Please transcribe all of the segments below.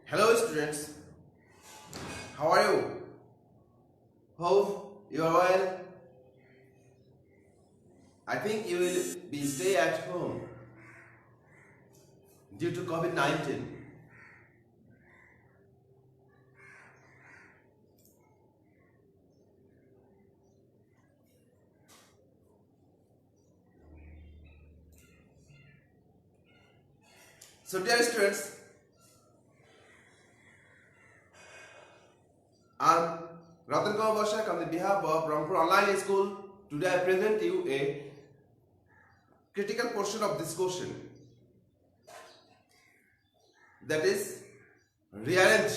Hello students, how are you? Hope you are well. I think you will be stay at home due to COVID-19. So dear students, I'm Ratan Kumar Bashak on the behalf of Rangpur Online School. Today I present you a critical portion of this question, that is rearrange,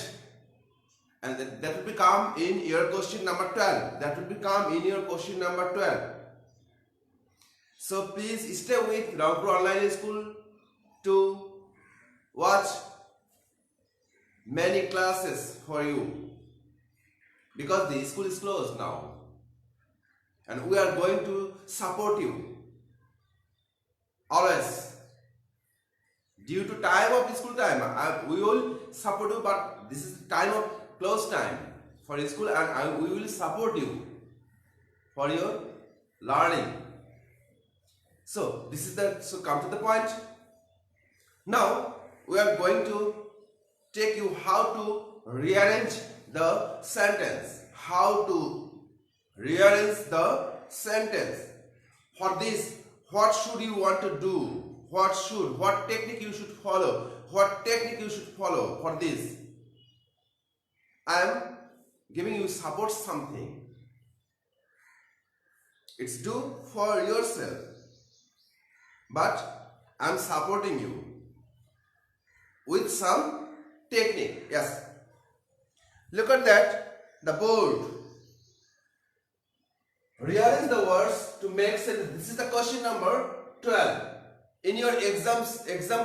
and that will become in your question number 12. That will become in your question number 12. So please stay with Rangpur Online School to watch many classes for you, because the school is closed now and we are going to support you always. Due to time of school time, we will support you, but this is time of close time for school, and we will support you for your learning. So this is so come to the point. Now we are going to take you how to rearrange the sentence. How to rearrange the sentence. For this, what should you want to do? What technique you should follow? What technique you should follow for this? I am giving you support something. It's do for yourself, but I am supporting you with some technique. Yes. Look at that, the board. Rearrange the words to make sense. This is the question number 12. In your exam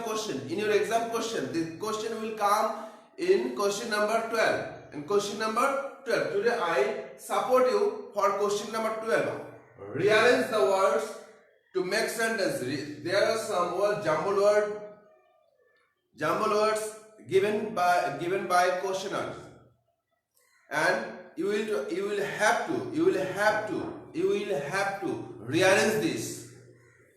question, the question will come in question number 12. In question number 12. Today I support you for question number 12. Rearrange the words to make sentence. There are some jumble words given by questioners, and you will have to rearrange this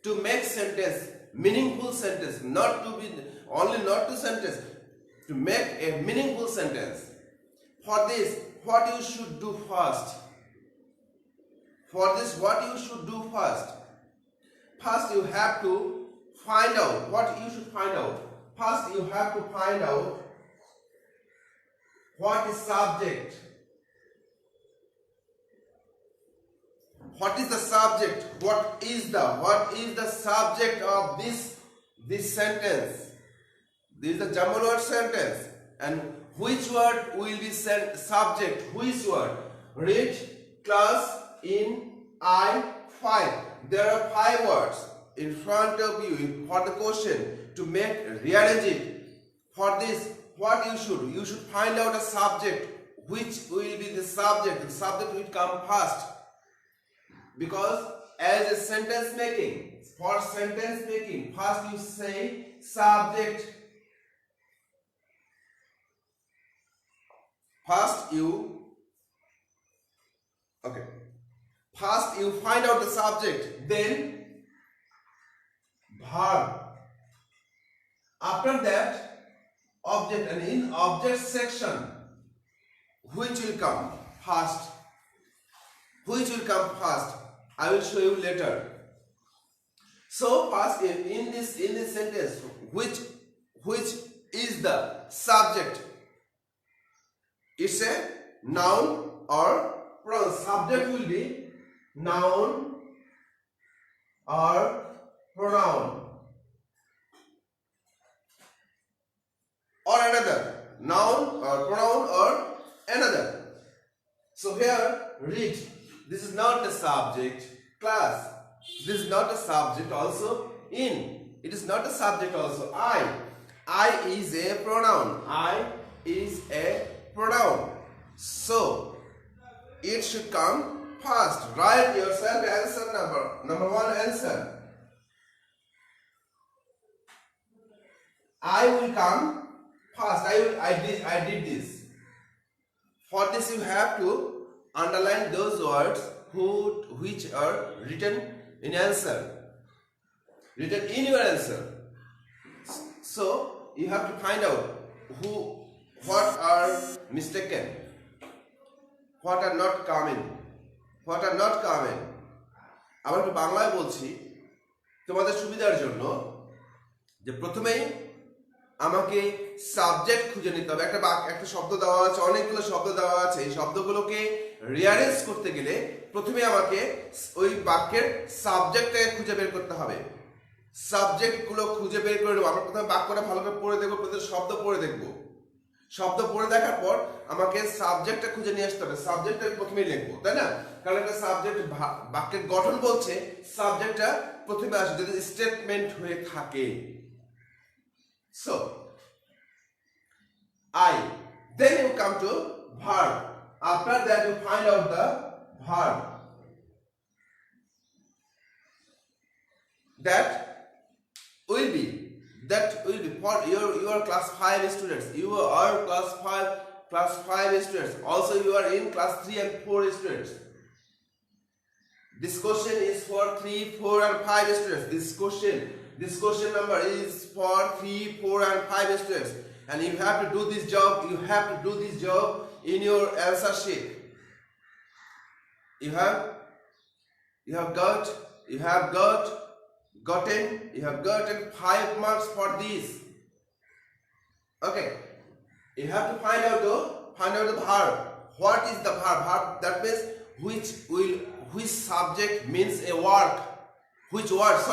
to make sentence meaningful sentence, not to sentence, to make a meaningful sentence. For this, what you should do first? First you have to find out what you should find out. First you have to find out what is subject. What is the subject? What is the subject of this sentence? This is the jumble word sentence. And which word will be subject? Which word? Read class in I5. There are 5 words in front of you for the question to rearrange it. For this, what you should find out a subject. Which will be the subject? The subject will come first. Because as a sentence making, first you say subject. First you find out the subject, then verb. After that, object, and in object section, which will come first? I will show you later. So first, in this sentence, which is the subject? It's a noun or pronoun. Subject will be noun or pronoun, or another noun or pronoun or another. So here, read. This is not the subject. Class, this is not a subject. Also, in, it is not a subject. Also, I is a pronoun. So it should come first. Write yourself answer number 1 answer. I will come First, I did this. For this, you have to underline those words which are written in answer, written in your answer. So you have to find out what are mistaken, what are not common, what are not common. আবার একটু বাংলায় বলছি তোমাদের সুবিধার জন্য, যে প্রথমেই আমাকে সাবজেক্ট খুঁজে নিতে হবে। একটা শব্দ দেওয়া আছে, অনেকগুলো শব্দ দেওয়া আছে, এই শব্দগুলোকে রিয়ারেঞ্জ করতে গেলে প্রথমে আমাকে ওই বাক্যের সাবজেক্টটাকে খুঁজে বের করতে হবে। সাবজেক্টগুলো খুঁজে বের করে নেবো। আমরা প্রথমে বাক্যটা ভালো করে পড়ে দেখবো, প্রথমে শব্দ পড়ে দেখবো। শব্দ পড়ে দেখার পর আমাকে সাবজেক্টটা খুঁজে নিয়ে আসতে হবে। সাবজেক্টটা প্রথমেই লিখবো, তাই না? কারণ একটা সাবজেক্ট বাক্যের গঠন বলছে, সাবজেক্টটা প্রথমে আসে যদি স্টেটমেন্ট হয়ে থাকে। So, then you come to verb. After that you find out the verb. That will be for your class 5 students. You are class 5 students. Also you are in class 3 and 4 students. This question is for 3, 4 and 5 students. This question number is for 3, 4 and 5 students, and you have to do this job. You have to do this job in your answer sheet. You have gotten 5 marks for this. Okay, you have to find out the verb. What is the verb? That means which subject means a work. Which words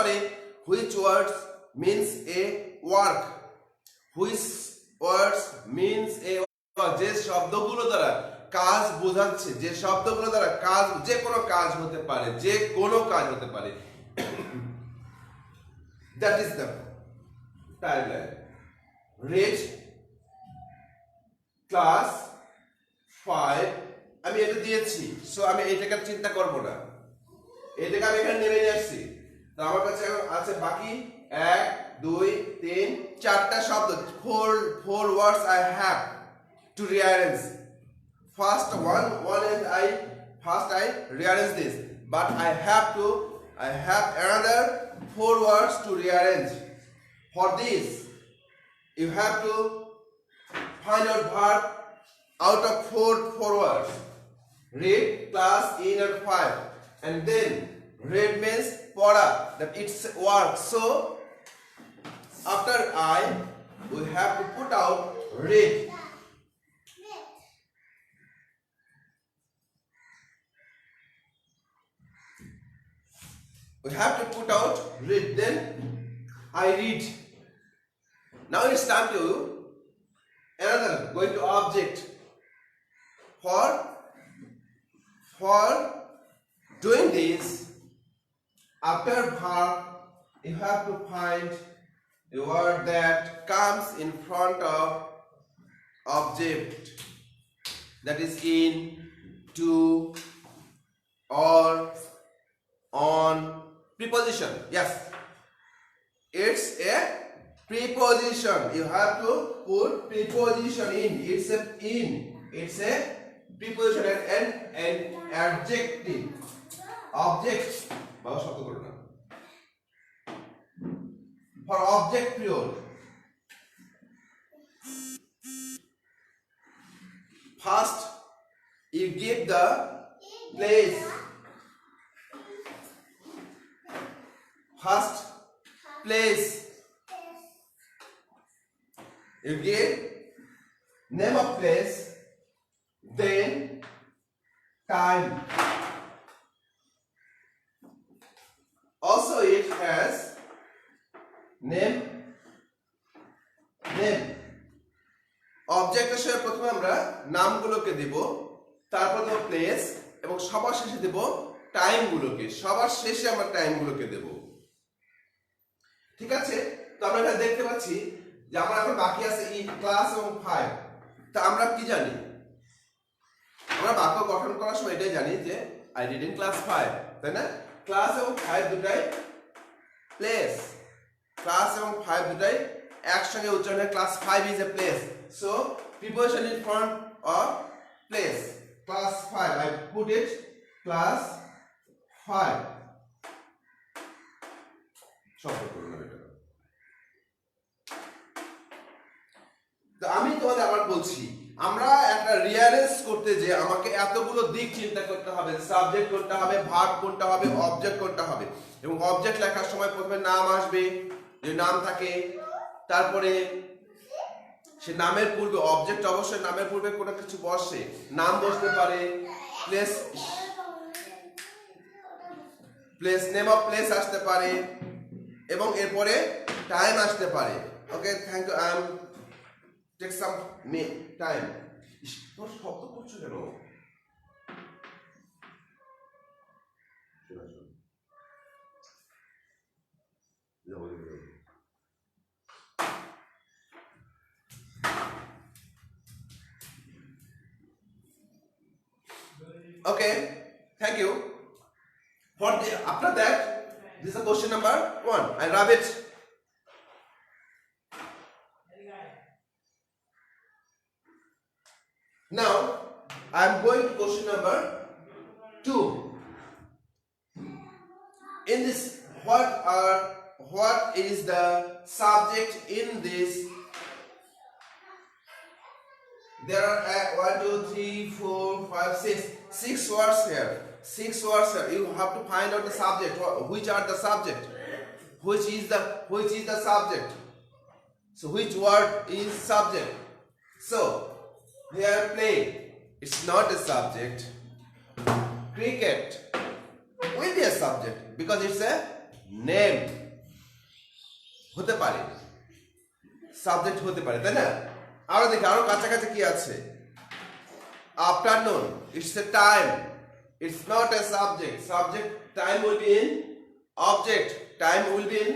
means a work? Which words means a work? যে শব্দগুলো দ্বারা কাজ বোঝাচ্ছে, যে শব্দগুলো দ্বারা কাজ, যে কোনো কাজ হতে পারে, যে কোনো কাজ হতে পারে। That is the timeline. Read class 5. আমি এটা দিয়েছি, সো আমি এটাকে চিন্তা করব না, এটাকে আমি এখানে নেমে নিয়ে আসছি। তো আমার কাছে আছে বাকি 1, 2, 3, 4টা শব্দ। four words I have to rearrange. First I rearrange this, but I have another 4 words to rearrange. For this you have to find out verb out of four words. Read class in and 5, and then read means pora, that it's work. So after we have to put out read. We have to put out read, then I read. Now it's time to another, going to object. For doing this, after verb you have to find a word that comes in front of object, that is in, to, or, on. Preposition, yes, it's a preposition. You have to put preposition in. It's a preposition and adjective. Object, for object period. First you give the place. First place you give name of place, then time. Also it has name. অবজেক্টের সাথে প্রথমে আমরা নামগুলোকে দেব, তারপর দেব place, এবং সবার শেষে দেব টাইমগুলোকে। সবার শেষে আমরা টাইমগুলোকে দেব। ঠিক আছে? তো আমরা এখানে দেখতে পাচ্ছি যে আমরা এখন বাকি আছে ইন, ক্লাস এবং 5। তা আমরা কি জানি? আমরা বাক্য গঠন করার সময় এটাই জানি যে আই ডিড ইন ক্লাস 5, তাই না? ক্লাস এবং 5 দুটাই প্লেস, ক্লাস এবং 5 দুটাই একসঙ্গে উচ্চারণ হয় class 5 is a place. So preposition in front of place. Class 5. I put it class 5. শব্দ করুন এটা। তো আমি তোমাদের আবার বলছি, আমরা একটা রিয়ালাইজ করতে যে আমাকে এতগুলো দিক চিন্তা করতে হবে, সাবজেক্ট কোনটা হবে, ভার্ব কোনটা হবে, অবজেক্ট কোনটা হবে। এবং অবজেক্ট লেখার সময় প্রথমে নাম আসবে, যদি নাম থাকে, তারপরে সে নামের পূর্বে অবজেক্ট অবশ্যই নামের পূর্বে কোনো কিছু বসে, নাম বসতে পারে, প্লেস নেম অফ প্লেস আসতে পারে, এবং এরপরে টাইম আসতে পারে। Okay, thank you. Take some time. তোর শব্দ করছো কেন? Okay, thank you. After that, this is the question number 1. I rub it. Now I am going to question number 2. In this, what is the subject in this? There are 1, 2, 3, 4, 5, 6. 6 words here. 6 words here. You have to find out the subject. Which are the subject? Which is the subject? So which word is subject? So here play, it's not a subject. Cricket will be a subject because it's a name. হতে পারে, subject হতে পারে, তাই না? আরো দেখি, আরো কাছাকাছি কি আছে। Afternoon, it's a time. It's not a subject. Subject, time will be in object. Time will be in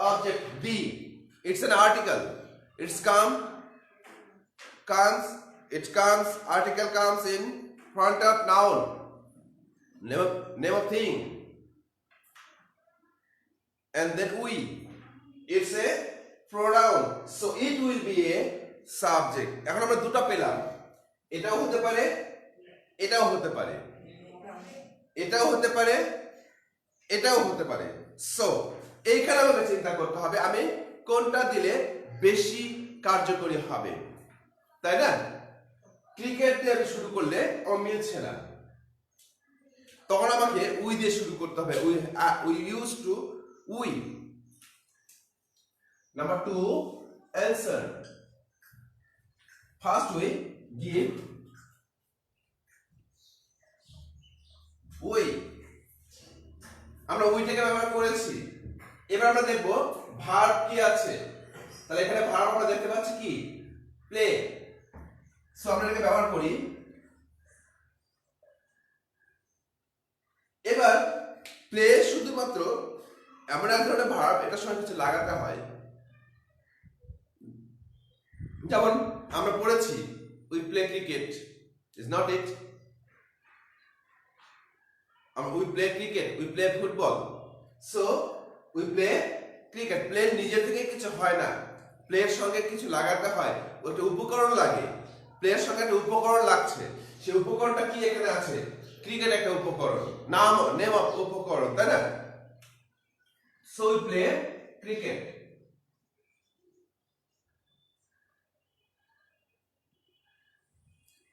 object. B, it's an article. Article comes in front of noun, name of thing, and then we, it's a pronoun, so it will be a subject. এখন আমরা দুটো পেলাম, এটাও হতে পারে, এটাও হতে পারে, এটাও হতে পারে, এটাও হতে পারে। সো এইখানে আমাকে চিন্তা করতে হবে আমি কোনটা দিলে বেশি কার্যকরী হবে, তাই না? ক্রিকেট দিয়ে আমি শুরু করলে আমার মিলছে না, তখন আমাকে উই দিয়ে শুরু করতে হবে। We use to we. Number 2, answer. First we give we, আমরা উইটাকে ব্যবহার করেছি। এবার আমরা দেখব ভার্ব কি আছে। তাহলে এখানে ভার্ব আমরা দেখতে পাচ্ছি কি, প্লে। সো আমরা এটাকে ব্যবহার করি। এবার প্লে শুধুমাত্র এমন এক ধরনের ভার্ব, এটার সঙ্গে কিছু লাগাতে হয়। যেমন আমরা পড়েছি we play cricket, is not it? We play cricket, we play football. So we play cricket. Play নিজে থেকে কিছু হয় না, প্লের সঙ্গে কিছু লাগাতে হয়, ওটা উপকরণ লাগে। প্লের সঙ্গে একটা উপকরণ লাগছে, সেই উপকরণটা কি এখানে আছে? ক্রিকেট একটা উপকরণ, নেম অফ উপকরণ, তাই না? So we play cricket.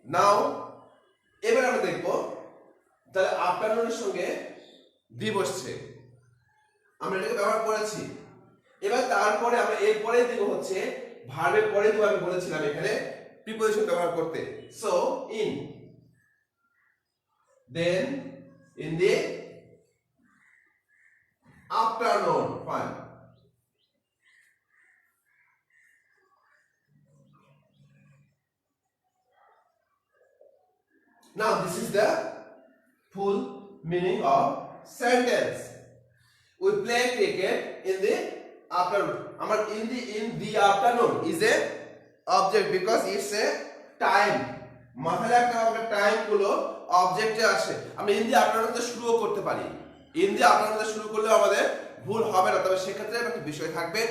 Now এবার আমরা দেখব, তাহলে আফটারনুনের সঙ্গে দি বসছে, আমরা এটাকে ব্যবহার করেছি। এবার তারপরে আমরা এরপরে দিব হচ্ছে ভার্বের পরে দিব, আমি বলেছিলাম এখানে প্রিপোজিশন ব্যবহার করতে। So in, then in the afternoon. Fine. Now this is the full meaning of sentence. We play cricket in the afternoon. Amar in the afternoon is a object because it's a time. মাথায় রাখতে হবে time গুলো অবজেক্টে আসে। আমরা in the afternoon তে শুরুও করতে পারি। In the afternoon তে শুরু করলে আমাদের ভুল হবে না, তবে সেক্ষেত্রে একটা বিষয় থাকবে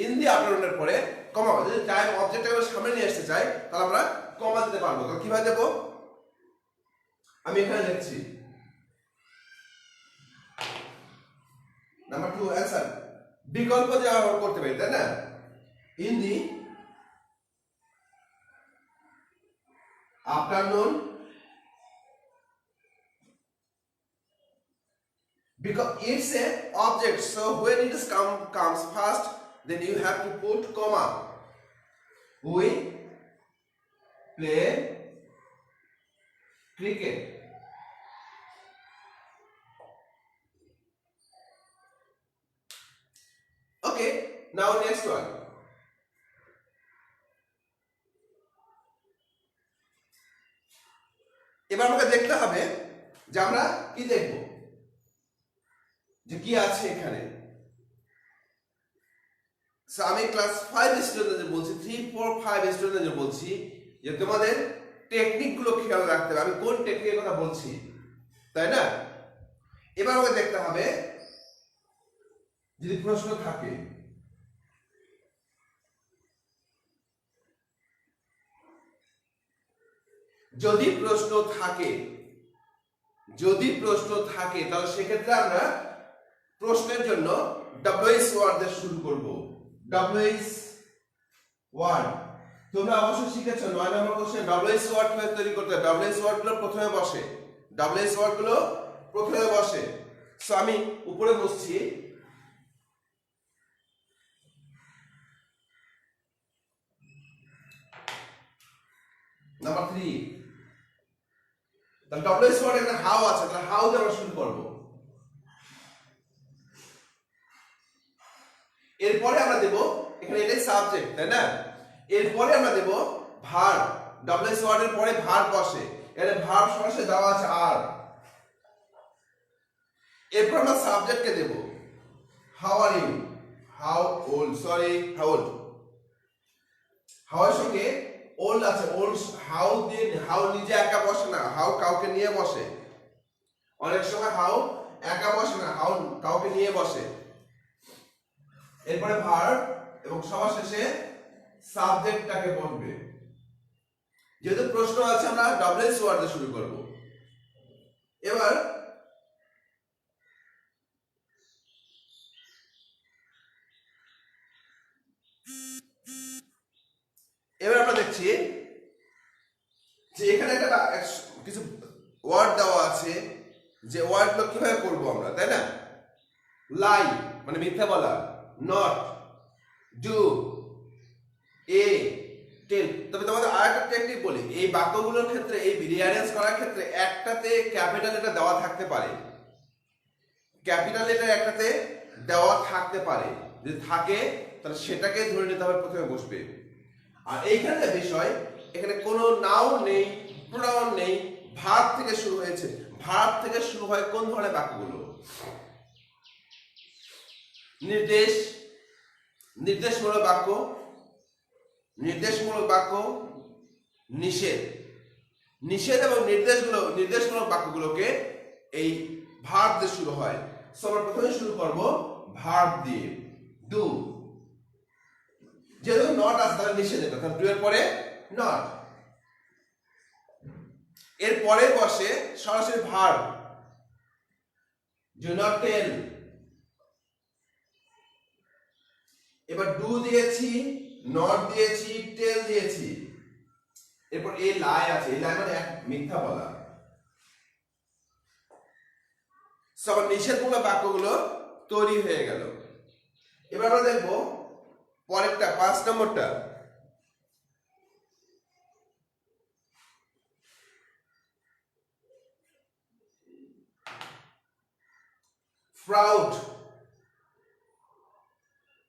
ইন দি আফটারনুনের পরে কমা। যদি টাইম অবজেক্টটাকে আমরা সামনে নিয়ে আসতে চাই তাহলে আমরা কমা দিতে পারবো। তো কিভাবে দেবো, আমি এখানে লিখছি নাম্বার 2 অ্যান্সার, বিকল্প যে ব্যবহার করতে পারি, তাই না? In the afternoon, because it's a object, so when it is comes first, then you have to put comma. We play cricket. Okay, now next one. এবার আমাকে দেখতে হবে যে আমরা কি দেখব, যে কি আছে এখানে। আমি ক্লাস 5 স্টুডেন্টদের বলছি, 3, 4, 5 স্টুডেন্টদের বলছি যে তোমাদের টেকনিক গুলো খেয়াল রাখতে হবে, আমি কোন টেকনিকের কথা বলছি, তাই না? এবার আমাকে দেখতে হবে যদি প্রশ্ন থাকে, যদি প্রশ্ন থাকে তাহলে সেক্ষেত্রে আমরা প্রশ্নের জন্য ডব্লিউএস ওয়ার্ড দিয়ে শুরু করব। ডব্লিউএস ওয়ার্ড তোমরা অবশ্যই শিখেছো 9 নম্বর কোশ্চেন ডব্লিউএস ওয়ার্ড কিভাবে তৈরি করতে হয়। ডব্লিউএস ওয়ার্ডগুলো প্রথমে বসে। সো আমি উপরে বসছি, নাম্বার 3। তাহলে ডব্লিউএস ওয়ার্ড এখানে হাউ আছে, তাহলে হাউ দিয়ে আমরা শুরু করব। এরপরে আমরা দেব, এখানে এটাই সাবজেক্ট, তাই না? এরপরে আমরা দেব ভার্ব। ডব্লিউএস ওয়ার্ড এর পরে ভার্ব বসে, এখানে ভার্ব সরাসরি দেওয়া আছে আর। এরপর আমরা সাবজেক্টকে দেব how are you, how old, how এর সঙ্গে ওল্ড আছে, ওল্ড হাউ দিয়ে, হাউ নিজে একা বসে না, হাউ কাউকে নিয়ে বসে। অনেক সময় হাউ একা বসে না, হাউ কাউকে নিয়ে বসে। এরপরে ভার্ব এবং সবার শেষে সাবজেক্টটাকে বসবে। যেহেতু প্রশ্ন আছে আমরা ডব্লিউএস ওয়ার্ড দিয়ে শুরু করব। এবার আমরা দেখছি যে এখানে একটা কিছু ওয়ার্ড দেওয়া আছে, যে ওয়ার্ডগুলো কিভাবে করবো আমরা, তাই না? লাই মানে মিথ্যা বলা, নট, ডু, এ, টেল। তবে তোমাদের আরেকটা টেকনিক বলি, এই বাক্যগুলোর ক্ষেত্রে, এই রিঅ্যারেঞ্জ করার ক্ষেত্রে একটাতে ক্যাপিটাল লেটার দেওয়া থাকতে পারে, যদি থাকে তাহলে সেটাকে ধরে নিতে হবে, প্রথমে বসবে। আর এইখানে বিষয়, এখানে কোনো নাউন নেই, প্রোনাউন নেই, ভার্ব থেকে শুরু হয়েছে। ভার্ব থেকে শুরু হয় কোন ধরনের বাক্যগুলো? নির্দেশমূলক বাক্য, নিষেধ এবং নির্দেশমূলক বাক্যগুলোকে এই ভার্ব দিয়ে শুরু হয়। সো আমরা প্রথমে শুরু করব ভার্ব দিয়ে, ডু। যেহেতু নট আছে তাহলে নিষেধ, তাহলে ডু এর পরে নট, এর পরে বসে সরাসরি ভার্ব, ডু নট টেল। এবার ডু দিয়েছি, নট দিয়েছি, টেল দিয়েছি, এরপর এই লাই আছে, এই লাই মানে মিথ্যা বলা। সব নিষেধমূলক বাক্যগুলো তৈরি হয়ে গেল। এবার আমরা দেখবো পরেরটা, 5 নম্বরটা।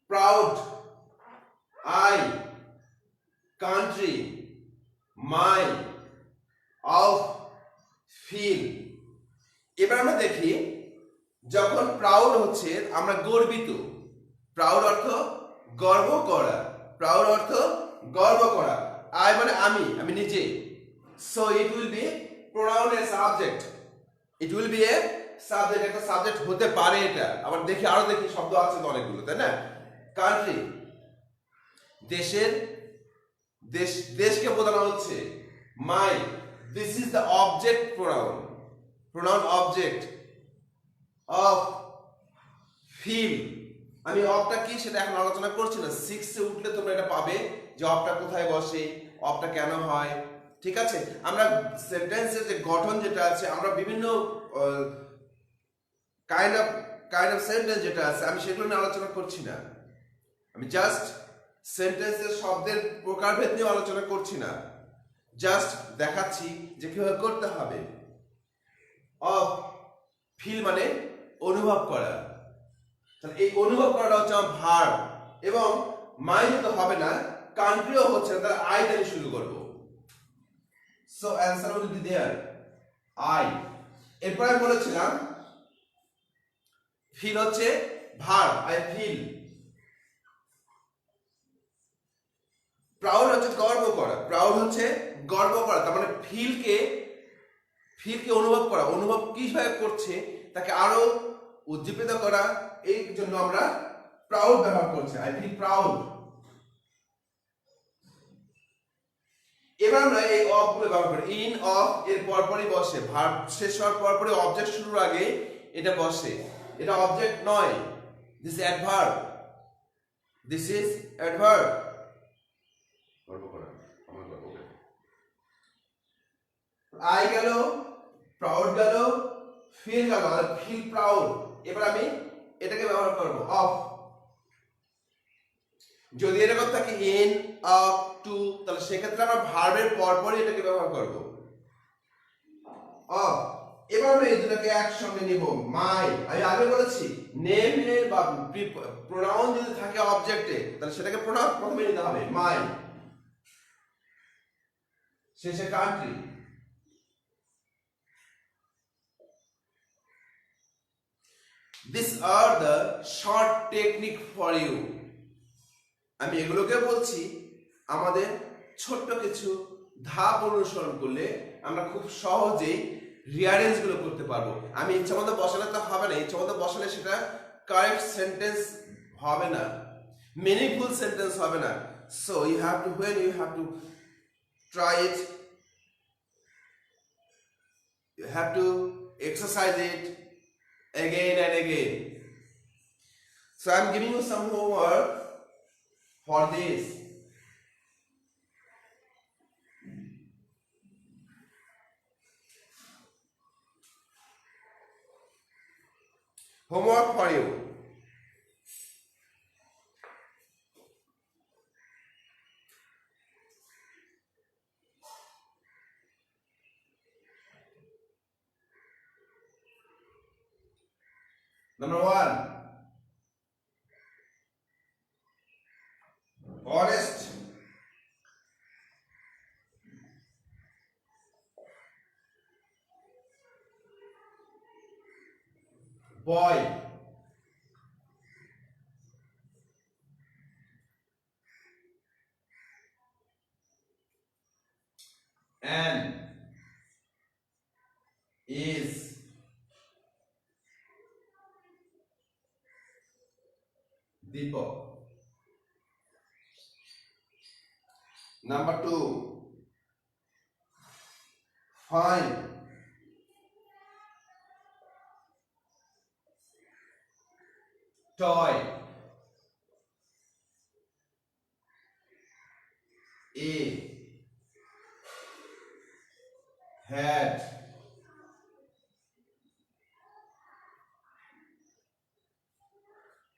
proud, I, country, my, of, feel। এবার আমরা দেখি, যখন প্রাউড হচ্ছে আমরা গর্বিত, প্রাউড অর্থ গর্ব করা, আই মানে আমি নিজে। So it will be pronoun as subject, it will be a subject, একটা সাবজেক্ট হতে পারে, এটা আবার দেখি আরো দেখি শব্দ আছে তো অনেকগুলো, তাই না? কান্ট্রি, দেশের, দেশকে বোঝানো হচ্ছে। My, this is the object pronoun, pronoun object of. Feel, আমি অফটা কি সেটা এখন আলোচনা করছি না, 6 এ উঠলে তোমরা এটা পাবে যে অফটা কোথায় বসে, অফটা কেন হয়, ঠিক আছে? আমরা সেন্টেন্সের যে গঠন যেটা আছে, আমরা বিভিন্ন কাইন্ড অফ সেন্টেন্স যেটা আছে, আমি সেগুলো নিয়ে আলোচনা করছি না। আমি জাস্ট সেন্টেন্সের শব্দের প্রকারভেদ নিয়ে আলোচনা করছি না, জাস্ট দেখাচ্ছি যে কিভাবে করতে হবে। অফ, ফিল মানে অনুভব করা, তাহলে এই অনুভব করাটা হচ্ছে আমার ভার্ব, এবং মাইন্ড তো হবে না, কান্ট্রিও হচ্ছে না, তাহলে আই দিয়ে শুরু করব। So answer will be there, I. এরপর আমি বলেছিলাম ফিল হচ্ছে ভার্ব, আই ফিল। প্রাউড হচ্ছে গর্ব করা, প্রাউড হচ্ছে গর্ব করা, তার মানে ফিলকে অনুভব করা, অনুভব কিভাবে করছে তাকে আরো উজ্জীবিত করা, এই জন্য আমরা প্রাউড ব্যবহার করছি, আই ফিল প্রাউড। এবার আমরা এই অফ গুলো ব্যবহার করি। ইন, অফ এর পরপরই বসে, ভার্ব শেষ হওয়ার পরপরই অবজেক্ট শুরুর আগে এটা বসে। এটা অবজেক্ট নয়, this is adverb, this is adverb. গর্ব করা, আমার গর্ব করে। আই গেল, প্রাউড গেল, ফিল গেল, আর ফিল প্রাউড। এবার আমি এটাকে ব্যবহার করব অফ। যদি এরকম থাকে ইন, অফ, টু, তাহলে সেক্ষেত্রে আমরা ভার্বের পরপরই এটাকে ব্যবহার করব অফ। এবার আমরা এই দুটোকে একসঙ্গে নিব। মাই, আমি আগে বলেছি নেম এর বা প্রোনাউন যদি থাকে অবজেক্টে, তাহলে সেটাকে প্রোনাউন প্রথমে নিতে হবে, মাই। শেষে country. These are the short technique for you. আমি এগুলোকে বলছি আমাদের ছোট্ট কিছু ধাপ অনুসরণ করলে আমরা খুব সহজেই রিয়ারেঞ্জ গুলো করতে পারবো। আমি ইচ্ছা মতো বসালে তো হবে না, ইচ্ছা মতো বসালে সেটা কারেক্ট সেন্টেন্স হবে না, মিনিংফুল সেন্টেন্স হবে না। So you have to, when you have to try it, you have to exercise it again and again. So I'm giving you some homework for this. Homework for you. Number 1, honest. Boy. An, is. Deepak. Number 2, fine. Toy. A. Hat.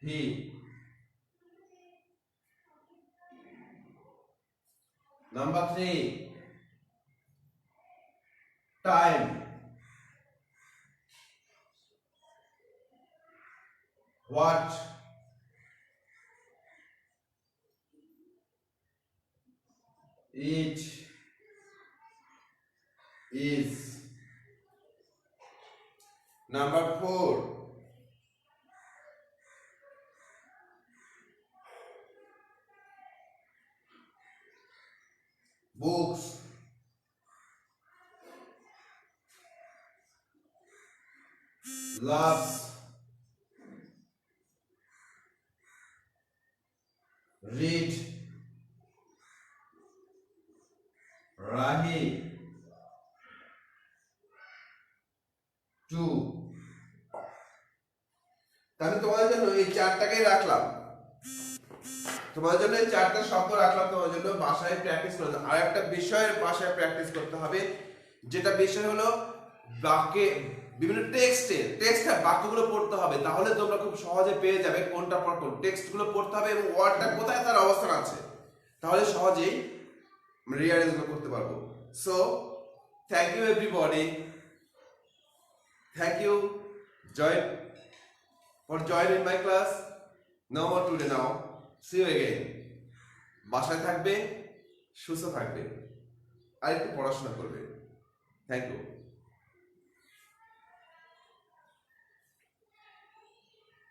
He. Number 3, time. What? It is. Number 4, books. loves read Rahi to তাহলে তোমাদের জন্য এই চারটাকেই রাখলাম, তোমাদের জন্য এই চারটা শব্দ রাখলাম তোমাদের জন্য ভাষায় প্র্যাকটিস করতে। আর একটা বিষয়ের ভাষায় প্র্যাকটিস করতে হবে, যেটা বিষয় হলো বাক্যে বিভিন্ন টেক্সটের বাক্যগুলো পড়তে হবে, তাহলে তোমরা খুব সহজে পেয়ে যাবে কোনটা পর কোন টেক্সটগুলো পড়তে হবে এবং ওয়ার্ডটা কোথায় তার অবস্থান আছে, তাহলে সহজেই রিয়ালাইজ করতে পারবো। So thank you everybody, thank you for joining my class. No more today now. See you again. বাসায় থাকবে, সুস্থ থাকবে, আর একটু পড়াশোনা করবে। Thank you.